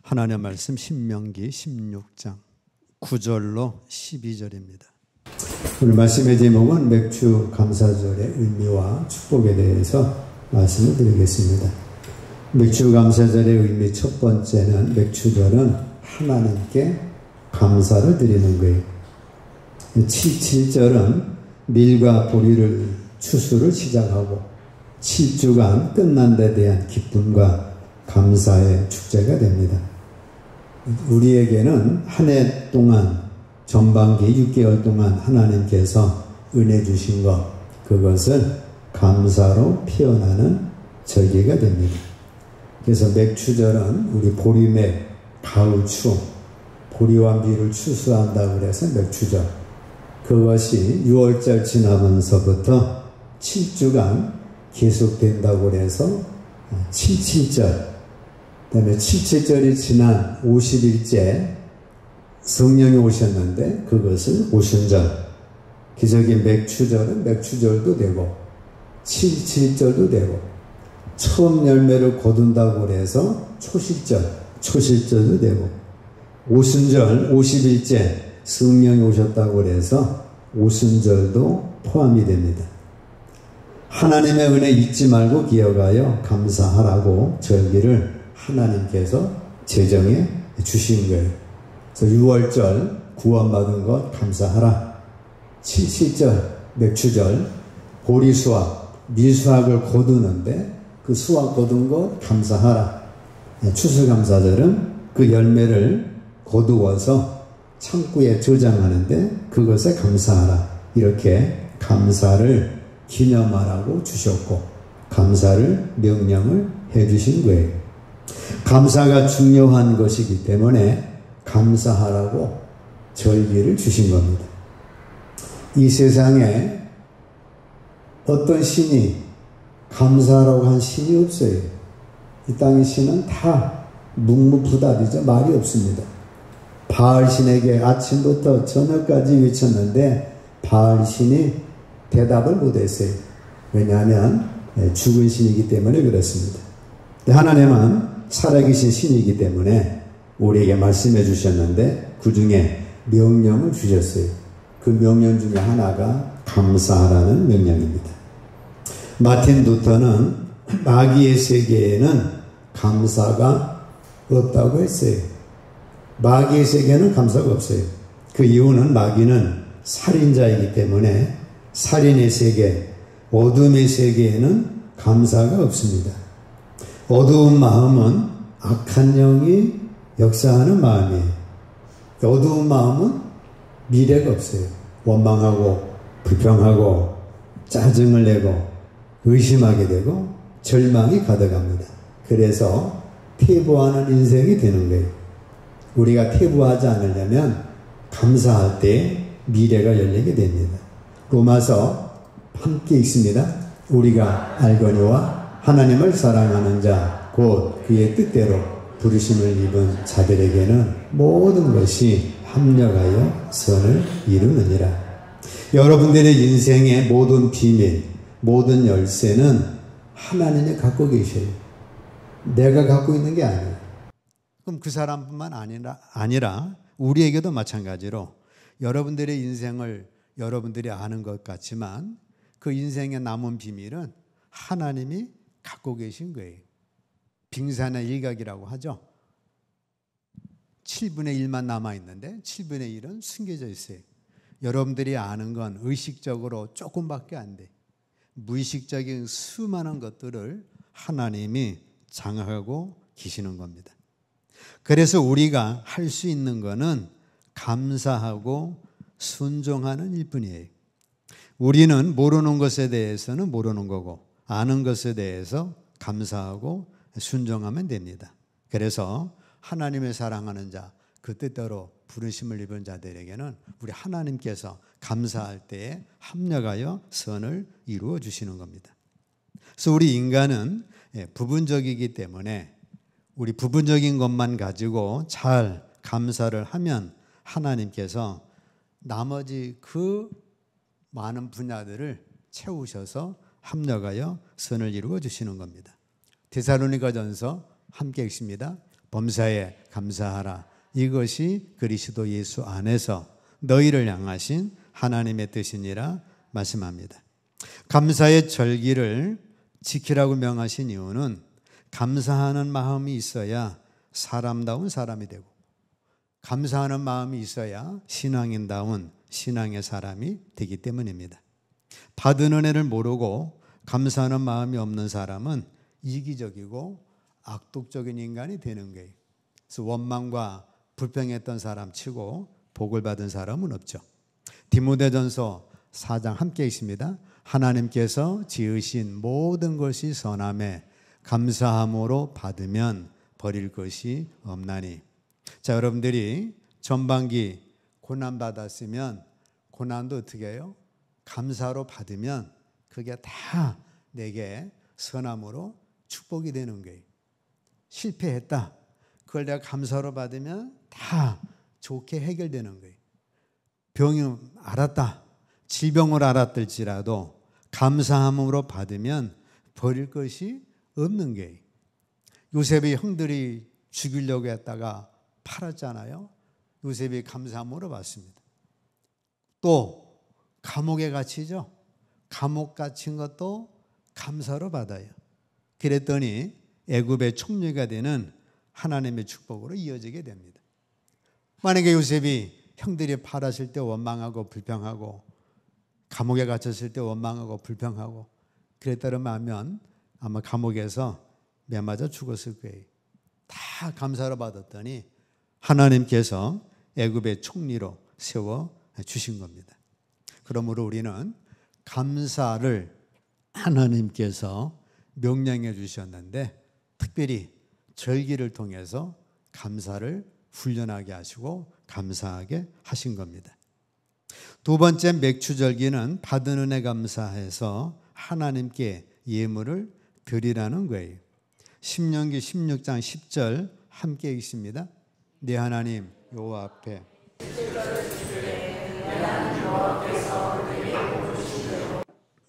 하나님의 말씀 신명기 16장 9절로 12절입니다. 오늘 말씀의 제목은 맥주 감사절의 의미와 축복에 대해서 말씀을 드리겠습니다. 맥주 감사절의 의미 첫 번째는 맥주절은 하나님께 감사를 드리는 거예요. 7절은 밀과 보리를 추수를 시작하고 7주간 끝난 데 대한 기쁨과 감사의 축제가 됩니다. 우리에게는 한 해 동안 전반기 6개월 동안 하나님께서 은혜 주신 것, 그것을 감사로 표현하는 절기가 됩니다. 그래서 맥추절은 우리 보리맥, 가을추, 보리와 밀을 추수한다고 해서 맥추절. 그것이 6월절 지나면서부터 7주간 계속된다고 해서 77절, 그 다음에 77절이 지난 50일째 성령이 오셨는데 그것을 오순절, 기적인 맥추절은 맥추절도 되고 77절도 되고 처음 열매를 거둔다고 해서 초실절도 되고 오순절 50일째 성령이 오셨다고 해서 오순절도 포함이 됩니다. 하나님의 은혜 잊지 말고 기억하여 감사하라고 절기를 하나님께서 제정해 주신 거예요. 그래서 6월절 구원받은 것 감사하라. 77절 맥추절 보리수확, 밀수확을 거두는데 그 수확 거둔 것 감사하라. 추수감사절은 그 열매를 거두어서 창고에 저장하는데 그것에 감사하라. 이렇게 감사를 기념하라고 주셨고 감사를 명령을 해주신 거예요. 감사가 중요한 것이기 때문에 감사하라고 절기를 주신 겁니다. 이 세상에 어떤 신이 감사하라고 한 신이 없어요. 이 땅의 신은 다 묵묵부답이죠. 말이 없습니다. 바알 신에게 아침부터 저녁까지 외쳤는데 바알 신이 대답을 못했어요. 왜냐하면 죽은 신이기 때문에 그렇습니다. 하나님은 살아계신 신이기 때문에 우리에게 말씀해 주셨는데 그 중에 명령을 주셨어요. 그 명령 중에 하나가 감사하라는 명령입니다. 마틴 루터는 마귀의 세계에는 감사가 없다고 했어요. 마귀의 세계는 감사가 없어요. 그 이유는 마귀는 살인자이기 때문에 살인의 세계, 어둠의 세계에는 감사가 없습니다. 어두운 마음은 악한 영이 역사하는 마음이에요. 어두운 마음은 미래가 없어요. 원망하고 불평하고 짜증을 내고 의심하게 되고 절망이 가득합니다. 그래서 퇴보하는 인생이 되는 거예요. 우리가 퇴보하지 않으려면 감사할 때 미래가 열리게 됩니다. 로마서 함께 읽습니다. 우리가 알거니와 하나님을 사랑하는 자 곧 그의 뜻대로 부르심을 입은 자들에게는 모든 것이 합력하여 선을 이루느니라. 여러분들의 인생의 모든 비밀, 모든 열쇠는 하나님이 갖고 계셔요. 내가 갖고 있는 게 아니에요. 그럼 그 사람뿐만 아니라 우리에게도 마찬가지로 여러분들의 인생을 여러분들이 아는 것 같지만 그 인생의 남은 비밀은 하나님이 갖고 계신 거예요. 빙산의 일각이라고 하죠. 7분의 1만 남아있는데 7분의 1은 숨겨져 있어요. 여러분들이 아는 건 의식적으로 조금밖에 안 돼. 무의식적인 수많은 것들을 하나님이 장악하고 계시는 겁니다. 그래서 우리가 할 수 있는 거는 감사하고 순종하는 일뿐이에요. 우리는 모르는 것에 대해서는 모르는 거고 아는 것에 대해서 감사하고 순종하면 됩니다. 그래서 하나님을 사랑하는 자, 그 뜻대로 부르심을 입은 자들에게는 우리 하나님께서 감사할 때에 합력하여 선을 이루어 주시는 겁니다. 그래서 우리 인간은 부분적이기 때문에 우리 부분적인 것만 가지고 잘 감사를 하면 하나님께서 나머지 그 많은 분야들을 채우셔서 합력하여 선을 이루어 주시는 겁니다. 데살로니가전서 함께 읽습니다. 범사에 감사하라. 이것이 그리스도 예수 안에서 너희를 향하신 하나님의 뜻이니라 말씀합니다. 감사의 절기를 지키라고 명하신 이유는 감사하는 마음이 있어야 사람다운 사람이 되고, 감사하는 마음이 있어야 신앙인다운 신앙의 사람이 되기 때문입니다. 받은 은혜를 모르고 감사하는 마음이 없는 사람은 이기적이고 악독적인 인간이 되는 거예요. 그래서 원망과 불평했던 사람 치고 복을 받은 사람은 없죠. 디모데전서 4장 함께 있습니다. 하나님께서 지으신 모든 것이 선함에 감사함으로 받으면 버릴 것이 없나니. 자, 여러분들이 전반기 고난 받았으면 고난도 어떻게 해요? 감사로 받으면 그게 다 내게 선함으로 축복이 되는 거예요. 실패했다. 그걸 내가 감사로 받으면 다 좋게 해결되는 거예요. 병이 알았다. 질병을 알았을지라도 감사함으로 받으면 버릴 것이 없는 거예요. 요셉이 형들이 죽이려고 했다가 팔았잖아요. 요셉이 감사함으로 받습니다. 또 감옥에 갇히죠. 감옥 갇힌 것도 감사로 받아요. 그랬더니 애굽의 총리가 되는 하나님의 축복으로 이어지게 됩니다. 만약에 요셉이 형들이 팔았을 때 원망하고 불평하고 감옥에 갇혔을 때 원망하고 불평하고 그랬다면 아마 감옥에서 매맞아 죽었을 거예요. 다 감사로 받았더니 하나님께서 애굽의 총리로 세워 주신 겁니다. 그러므로 우리는 감사를 하나님께서 명령해 주셨는데 특별히 절기를 통해서 감사를 훈련하게 하시고 감사하게 하신 겁니다. 두 번째 맥추절기는 받은 은혜 감사해서 하나님께 예물을 드리라는 거예요. 신명기 16장 10절 함께 읽습니다. 네 하나님 여호와 앞에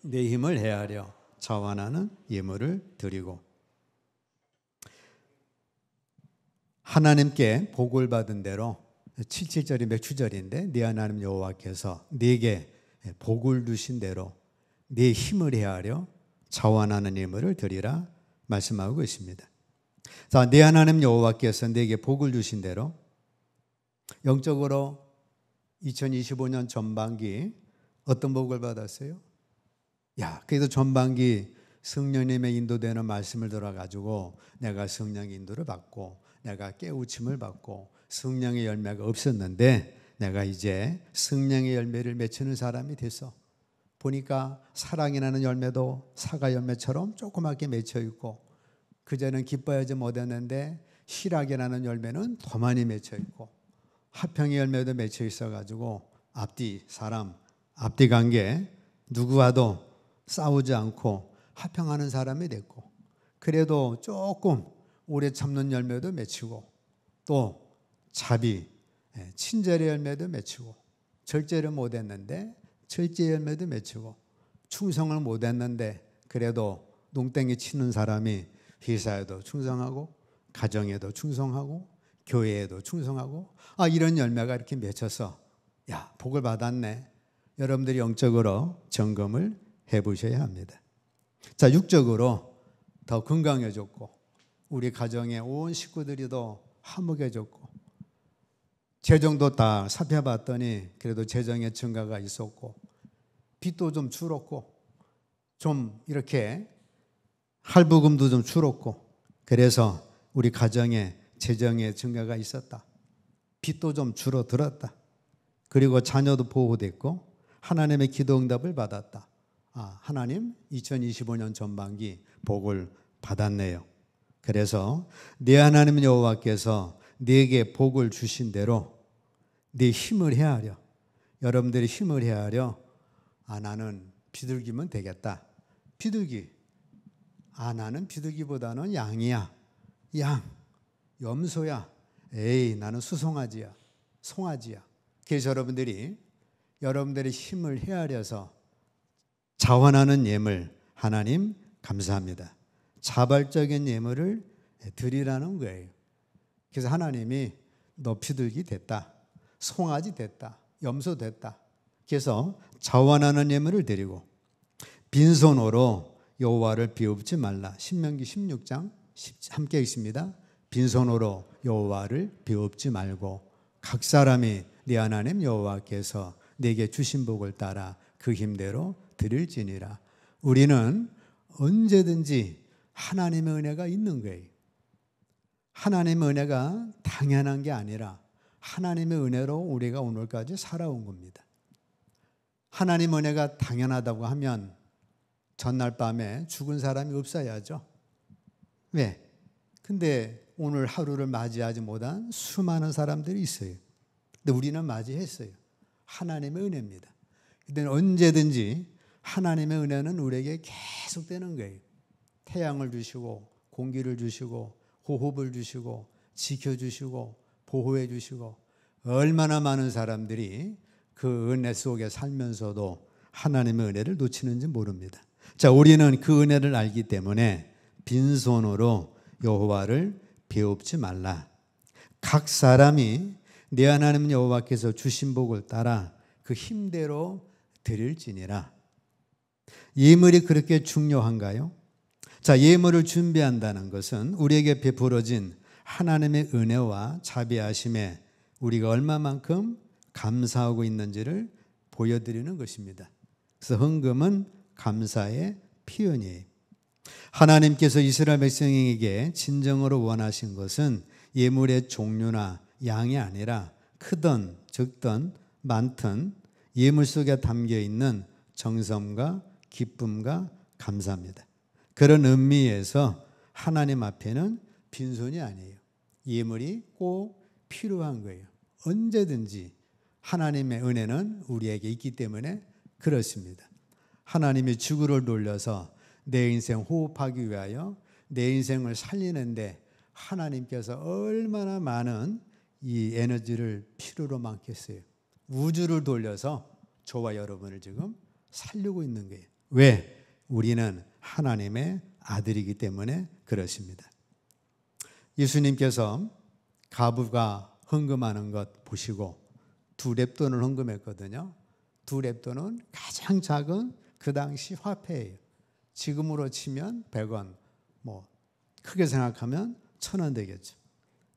내 힘을 헤아려 자원하는 예물을 드리고, 하나님께 복을 받은 대로 77절이 맥추절인데 네 하나님 여호와께서 네게 복을 주신 대로 네 힘을 헤아려 자원하는 예물을 드리라 말씀하고 있습니다. 자, 네 하나님 여호와께서 네게 복을 주신 대로 영적으로 2025년 전반기 어떤 복을 받았어요? 그래도 전반기 성령님의 인도되는 말씀을 들어가지고 내가 성령의 인도를 받고 내가 깨우침을 받고 성령의 열매가 없었는데 내가 이제 성령의 열매를 맺히는 사람이 됐어. 보니까 사랑이라는 열매도 사과 열매처럼 조그맣게 맺혀 있고, 그전에는 기뻐하지 못했는데 희락이라는 열매는 더 많이 맺혀 있고, 화평의 열매도 맺혀 있어가지고 앞뒤 사람, 앞뒤 관계 누구와도 싸우지 않고 화평하는 사람이 됐고, 그래도 조금 오래 참는 열매도 맺히고, 또 자비, 친절의 열매도 맺히고, 절제를 못했는데 절제 열매도 맺히고, 충성을 못했는데 그래도 농땡이 치는 사람이 회사에도 충성하고 가정에도 충성하고 교회에도 충성하고, 이런 열매가 이렇게 맺혀서 복을 받았네. 여러분들이 영적으로 점검을 해보셔야 합니다. 자, 육적으로 더 건강해졌고 우리 가정의 온 식구들이 더 화목해졌고, 재정도 다 살펴봤더니 그래도 재정의 증가가 있었고, 빚도 좀 줄었고, 좀 이렇게 할부금도 좀 줄었고, 그래서 우리 가정에 재정의 증가가 있었다. 빚도 좀 줄어들었다. 그리고 자녀도 보호됐고 하나님의 기도 응답을 받았다. 하나님 2025년 전반기 복을 받았네요. 그래서 네 하나님 여호와께서 네게 복을 주신 대로 네 힘을 헤아려, 여러분들이 힘을 헤아려 나는 비둘기면 되겠다. 비둘기. 나는 비둘기보다는 양이야. 양. 염소야. 나는 수송아지야. 송아지야. 그래서 여러분들의 힘을 헤아려서 자원하는 예물, 하나님 감사합니다. 자발적인 예물을 드리라는 거예요. 그래서 하나님이 너 비둘기 됐다, 송아지 됐다, 염소 됐다. 그래서 자원하는 예물을 드리고 빈손으로 여호와를 비웃지 말라. 신명기 16장 함께 있습니다. 빈손으로 여호와를 비웃지 말고 각 사람이 네 하나님 여호와께서 내게 주신 복을 따라 그 힘대로 드릴지니라. 우리는 언제든지 하나님의 은혜가 있는 거예요. 하나님의 은혜가 당연한 게 아니라 하나님의 은혜로 우리가 오늘까지 살아온 겁니다. 하나님 은혜가 당연하다고 하면 전날 밤에 죽은 사람이 없어야죠. 왜? 근데 오늘 하루를 맞이하지 못한 수많은 사람들이 있어요. 근데 우리는 맞이했어요. 하나님의 은혜입니다. 근데 언제든지 하나님의 은혜는 우리에게 계속되는 거예요. 태양을 주시고 공기를 주시고 호흡을 주시고 지켜주시고 보호해 주시고 얼마나 많은 사람들이 그 은혜 속에 살면서도 하나님의 은혜를 놓치는지 모릅니다. 자, 우리는 그 은혜를 알기 때문에 빈손으로 여호와를 비웃지 말라. 각 사람이 내 하나님 여호와께서 주신 복을 따라 그 힘대로 드릴지니라. 예물이 그렇게 중요한가요? 자, 예물을 준비한다는 것은 우리에게 베풀어진 하나님의 은혜와 자비하심에 우리가 얼마만큼 감사하고 있는지를 보여드리는 것입니다. 그래서 헌금은 감사의 표현이에요. 하나님께서 이스라엘 백성에게 진정으로 원하신 것은 예물의 종류나 양이 아니라 크든 적든 많든 예물 속에 담겨 있는 정성과 기쁨과 감사입니다. 그런 의미에서 하나님 앞에는 빈손이 아니에요. 예물이 꼭 필요한 거예요. 언제든지 하나님의 은혜는 우리에게 있기 때문에 그렇습니다. 하나님이 지구를 돌려서 내 인생 호흡하기 위하여 내 인생을 살리는데 하나님께서 얼마나 많은 이 에너지를 필요로 많겠어요. 우주를 돌려서 저와 여러분을 지금 살리고 있는 거예요. 왜? 우리는 하나님의 아들이기 때문에 그렇습니다. 예수님께서 과부가 헌금하는 것 보시고 2렙돈을 헌금했거든요. 2렙돈은 가장 작은 그 당시 화폐예요. 지금으로 치면 100원, 크게 생각하면 1,000원 되겠죠.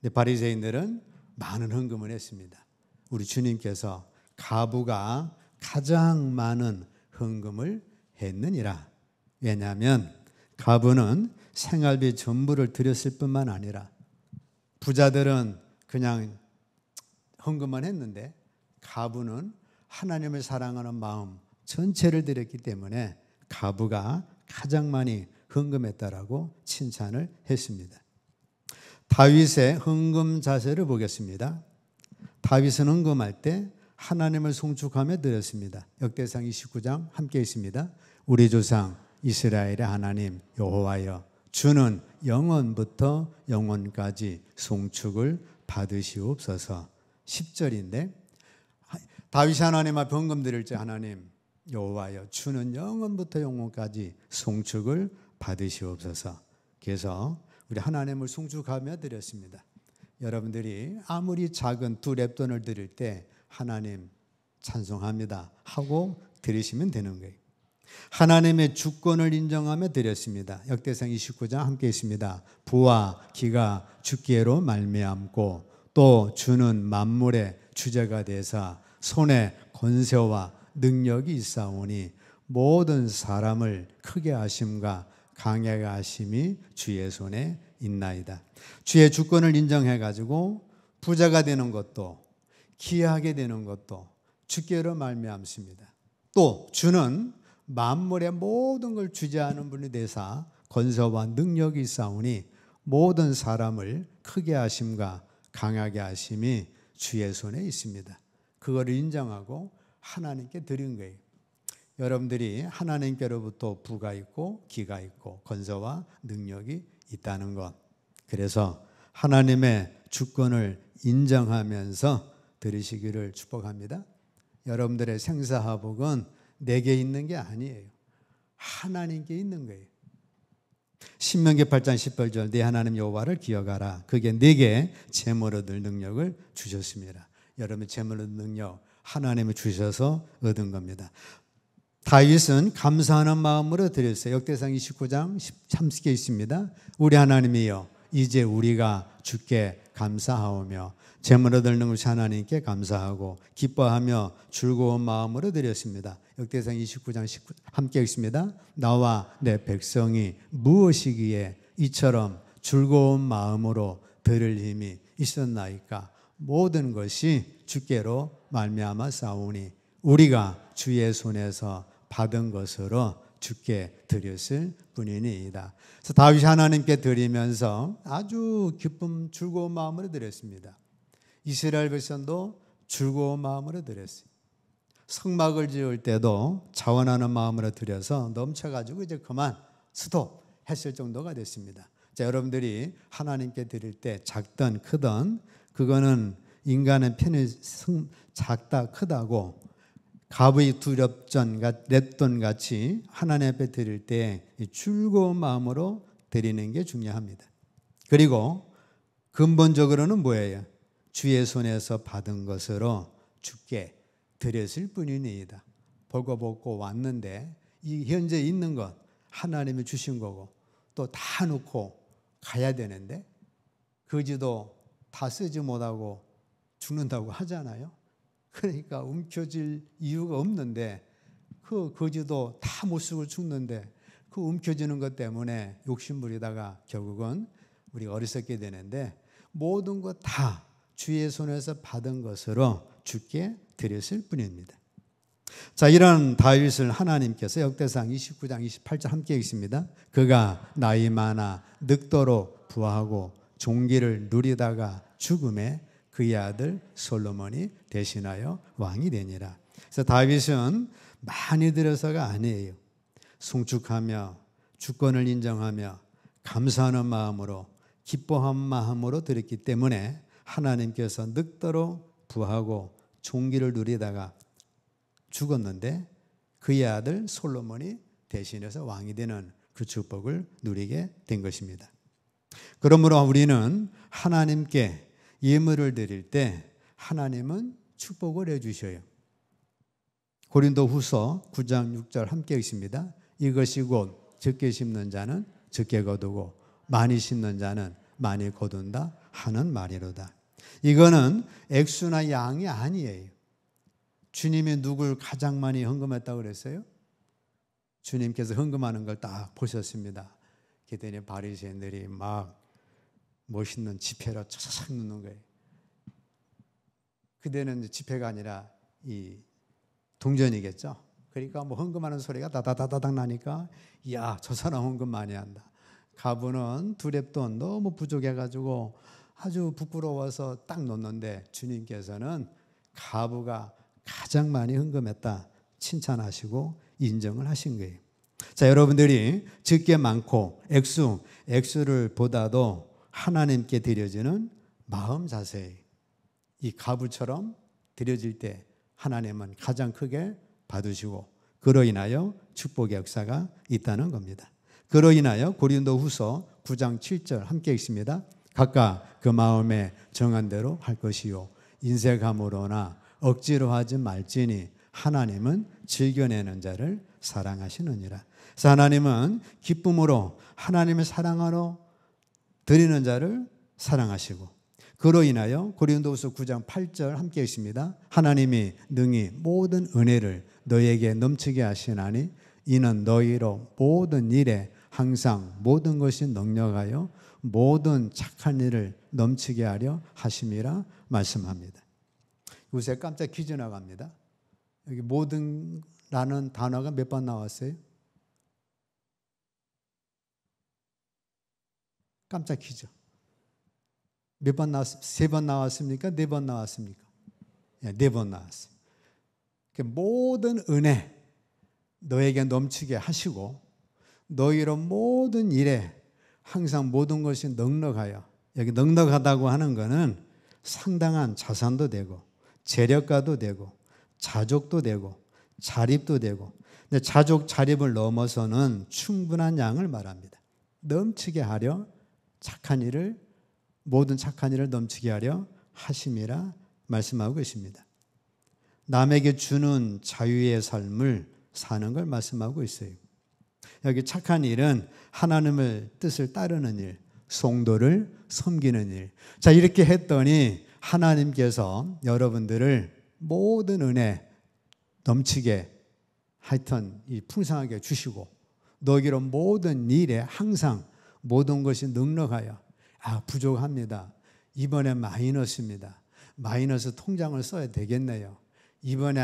근데 바리새인들은 많은 헌금을 했습니다. 우리 주님께서 과부가 가장 많은 헌금을 했느니라. 왜냐하면 과부는 생활비 전부를 드렸을 뿐만 아니라 부자들은 그냥 헌금만 했는데 과부는 하나님을 사랑하는 마음 전체를 드렸기 때문에 과부가 가장 많이 헌금했다라고 칭찬을 했습니다. 다윗의 헌금 자세를 보겠습니다. 다윗은 헌금할 때 하나님을 송축하며 드렸습니다. 역대상 29장 함께 있습니다. 우리 조상 이스라엘의 하나님 여호와여, 주는 영원부터 영원까지 송축을 받으시옵소서. 10절인데 다윗이 하나님 앞에 헌금 드릴 때 하나님 여호와여, 주는 영원부터 영원까지 송축을 받으시옵소서. 그래서 우리 하나님을 송축하며 드렸습니다. 여러분들이 아무리 작은 2렙돈을 드릴 때 하나님 찬송합니다 하고 드리시면 되는 거예요. 하나님의 주권을 인정하며 드렸습니다. 역대상 29장 함께 있습니다. 부와 기가 주께로 말미암고 또 주는 만물의 주제가 되사 손에 권세와 능력이 있사오니 모든 사람을 크게 하심과 강하게 하심이 주의 손에 있나이다. 주의 주권을 인정해 가지고 부자가 되는 것도 기하게 되는 것도 주께로 말미암습니다. 또 주는 만물의 모든 걸 주재하는 분이 되사 권세와 능력이 있사오니 모든 사람을 크게 하심과 강하게 하심이 주의 손에 있습니다. 그거를 인정하고 하나님께 드린 거예요. 여러분들이 하나님께로부터 부가 있고 기가 있고 권세와 능력이 있다는 것. 그래서 하나님의 주권을 인정하면서 드리시기를 축복합니다. 여러분들의 생사화복은 내게 있는 게 아니에요. 하나님께 있는 거예요. 신명기 8장 18절 네 하나님 여호와를 기억하라. 그게 네게 재물 얻을 능력을 주셨습니다. 여러분 재물 얻을 능력 하나님이 주셔서 얻은 겁니다. 다윗은 감사하는 마음으로 드렸어요. 역대상 29장 30개 있습니다. 우리 하나님이여 이제 우리가 주께 감사하오며 재물 얻을 능력을 하나님께 감사하고 기뻐하며 즐거운 마음으로 드렸습니다. 역대상 29장 19 함께 읽습니다. 나와 내 백성이 무엇이기에 이처럼 즐거운 마음으로 드릴 힘이 있었나이까. 모든 것이 주께로 말미암아 싸우니 우리가 주의 손에서 받은 것으로 주께 드렸을 뿐이니이다. 그래서 다윗이 하나님께 드리면서 아주 기쁨 즐거운 마음으로 드렸습니다. 이스라엘 백성도 즐거운 마음으로 드렸어요. 성막을 지을 때도 자원하는 마음으로 드려서 넘쳐가지고 이제 그만 스톱했을 정도가 됐습니다. 자, 여러분들이 하나님께 드릴 때 작든 크든 그거는 인간의 편이 작다 크다고 갑의 두렵전 렛돈 같이 하나님 앞에 드릴 때 즐거운 마음으로 드리는 게 중요합니다. 그리고 근본적으로는 뭐예요? 주의 손에서 받은 것으로 주께 드렸을 뿐이니이다. 벌거벗고 왔는데 이 현재 있는 것 하나님이 주신 거고 또 다 놓고 가야 되는데 거지도 다 쓰지 못하고 죽는다고 하잖아요. 그러니까 움켜질 이유가 없는데 그 거지도 다 못 쓰고 죽는데 그 움켜지는 것 때문에 욕심부리다가 결국은 우리가 어리석게 되는데 모든 것 다 주의 손에서 받은 것으로 주께 드렸을 뿐입니다. 자, 이런 다윗을 하나님께서 역대상 29장 28절 함께 읽습니다. 그가 나이 많아 늙도록 부하고 종기를 누리다가 죽음에 그의 아들 솔로몬이 대신하여 왕이 되니라. 그래서 다윗은 많이 들어서가 아니에요. 송축하며 주권을 인정하며 감사하는 마음으로 기뻐한 마음으로 드렸기 때문에 하나님께서 늙도록 부하고 종기를 누리다가 죽었는데 그의 아들 솔로몬이 대신해서 왕이 되는 그 축복을 누리게 된 것입니다. 그러므로 우리는 하나님께 예물을 드릴 때 하나님은 축복을 해주셔요. 고린도후서 9장 6절 함께 읽습니다. 이것이 곧 적게 심는 자는 적게 거두고 많이 심는 자는 많이 거둔다 하는 말이로다. 이거는 액수나 양이 아니에요. 주님이 누굴 가장 많이 헌금했다고 그랬어요? 주님께서 헌금하는 걸 딱 보셨습니다. 그랬더니 바리새인들이 막 멋있는 지폐로 차차차 넣는 거예요. 그때는 지폐가 아니라 이 동전이겠죠. 그러니까 뭐 헌금하는 소리가 다다다다닥 나니까 이야 저 사람 헌금 많이 한다. 가부는 두렙돈 너무 부족해가지고 아주 부끄러워서 딱 놓는데 주님께서는 가부가 가장 많이 헌금했다 칭찬하시고 인정을 하신 거예요. 자, 여러분들이 적게 많고 액수를 보다도 하나님께 드려지는 마음 자세, 이 가부처럼 드려질 때 하나님은 가장 크게 받으시고 그로 인하여 축복의 역사가 있다는 겁니다. 그로 인하여 고린도후서 9장 7절 함께 읽습니다. 각각 그 마음에 정한 대로 할 것이요 인색함으로나 억지로 하지 말지니 하나님은 즐겨내는 자를 사랑하시느니라. 그래서 하나님은 기쁨으로 하나님의 사랑하러 드리는 자를 사랑하시고 그로 인하여 고린도후서 9장 8절 함께 읽습니다. 하나님이 능히 모든 은혜를 너에게 넘치게 하시나니 이는 너희로 모든 일에 항상 모든 것이 넉넉하여 모든 착한 일을 넘치게 하려 하심이라 말씀합니다. 요새 깜짝 퀴즈 나갑니다. 여기 모든라는 단어가 몇 번 나왔어요? 깜짝 퀴즈. 몇 번 나왔습니까? 3번 나왔습니까? 4번 나왔습니까? 네, 4번 나왔어요. 모든 은혜 너에게 넘치게 하시고 너희로 모든 일에 항상 모든 것이 넉넉하여, 여기 넉넉하다고 하는 것은 상당한 자산도 되고 재력가도 되고 자족도 되고 자립도 되고, 근데 자족 자립을 넘어서는 충분한 양을 말합니다. 넘치게 하려 착한 일을 모든 착한 일을 넘치게 하려 하심이라 말씀하고 계십니다. 남에게 주는 자유의 삶을 사는 걸 말씀하고 있어요. 여기 착한 일은 하나님의 뜻을 따르는 일, 성도를 섬기는 일. 자, 이렇게 했더니 하나님께서 여러분들을 모든 은혜 넘치게 하여튼 이 풍성하게 주시고 너희로 모든 일에 항상 모든 것이 넉넉하여 부족합니다. 이번에 마이너스입니다. 마이너스 통장을 써야 되겠네요. 이번에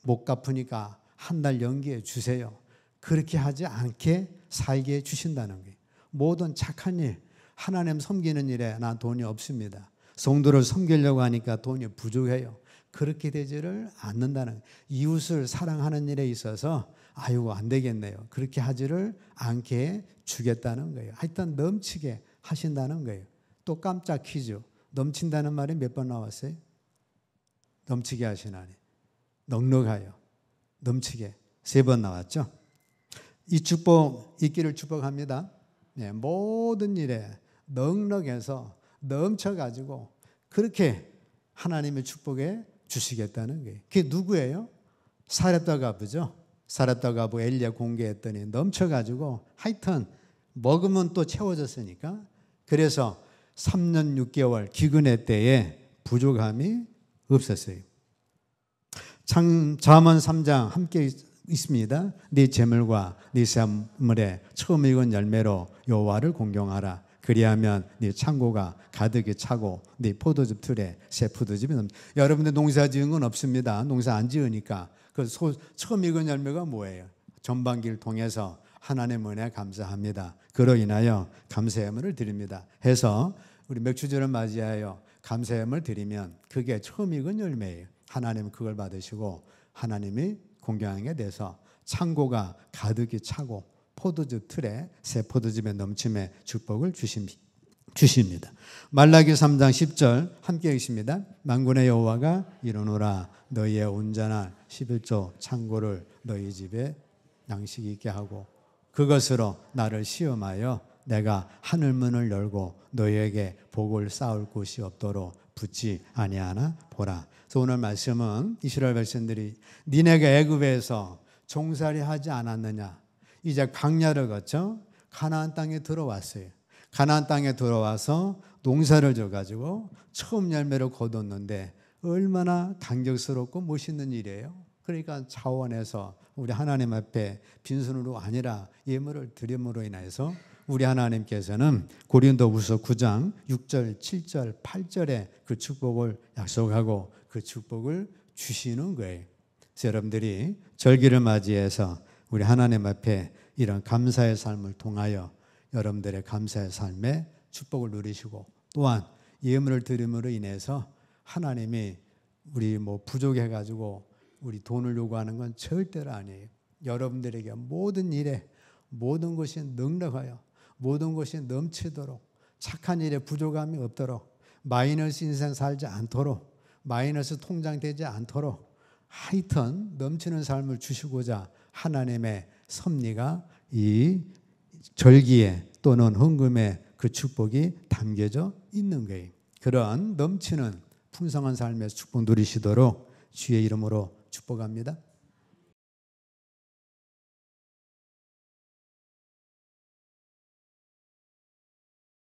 못 갚으니까 한 달 연기해 주세요. 그렇게 하지 않게 살게 해주신다는 거예요. 모든 착한 일, 하나님 섬기는 일에 난 돈이 없습니다. 성도를 섬기려고 하니까 돈이 부족해요. 그렇게 되지를 않는다는 거예요. 이웃을 사랑하는 일에 있어서 아이고 안 되겠네요. 그렇게 하지를 않게 주겠다는 거예요. 하여튼 넘치게 하신다는 거예요. 또 깜짝 퀴즈. 넘친다는 말이 몇 번 나왔어요? 넘치게 하시나니. 넉넉하여. 넘치게. 3번 나왔죠? 이 축복 있기를 축복합니다. 네, 모든 일에 넉넉해서 넘쳐가지고 그렇게 하나님의 축복에 주시겠다는 거예요. 그게 누구예요? 사렙다 가부죠. 사렙다 가부 엘리야 공개했더니 넘쳐가지고 하여튼 먹으면 또 채워졌으니까 그래서 3년 6개월 기근의 때에 부족함이 없었어요. 잠언 3장 함께 있습니다. 네 재물과 네 샘물에 처음 익은 열매로 여호와를 공경하라. 그리하면 네 창고가 가득히 차고 네 포도즙 틀에 새 포도즙이 넘. 여러분들 농사 지은 건 없습니다. 농사 안 지으니까 그 처음 익은 열매가 뭐예요? 전반기를 통해서 하나님의 은혜 감사합니다. 그로 인하여 감사함을 드립니다. 해서 우리 맥주절을 맞이하여 감사함을 드리면 그게 처음 익은 열매예요. 하나님은 그걸 받으시고 하나님이 공경하게 돼서 창고가 가득히 차고 포도즙 틀에 새 포도즙의 넘침의 축복을 주십니다. 말라기 3장 10절 함께 읽습니다. 만군의 여호와가 이르노라 너희의 온전한 11조 창고를 너희 집에 양식이 있게 하고 그것으로 나를 시험하여 내가 하늘문을 열고 너희에게 복을 쌓을 곳이 없도록 붙지 아니하나 보라. 그래서 오늘 말씀은 이스라엘 백성들이 니네가 애굽에서 종살이 하지 않았느냐. 이제 광야를 거쳐 가나안 땅에 들어왔어요. 가나안 땅에 들어와서 농사를 져가지고 처음 열매를 거뒀는데 얼마나 감격스럽고 멋있는 일이에요. 그러니까 차원에서 우리 하나님 앞에 빈손으로 아니라 예물을 드림으로 인해서 우리 하나님께서는 고린도후서 9장 6절, 7절, 8절에 그 축복을 약속하고 그 축복을 주시는 거예요. 그래서 여러분들이 절기를 맞이해서 우리 하나님 앞에 이런 감사의 삶을 통하여 여러분들의 감사의 삶에 축복을 누리시고 또한 예물을 드림으로 인해서 하나님이 우리 부족해가지고 우리 돈을 요구하는 건 절대로 아니에요. 여러분들에게 모든 일에 모든 것이 넉넉하여 모든 것이 넘치도록 착한 일에 부족함이 없도록 마이너스 인생 살지 않도록 마이너스 통장 되지 않도록 하여튼 넘치는 삶을 주시고자 하나님의 섭리가 이 절기에 또는 헌금에 그 축복이 담겨져 있는 거예요. 그런 넘치는 풍성한 삶의 축복 누리시도록 주의 이름으로 축복합니다.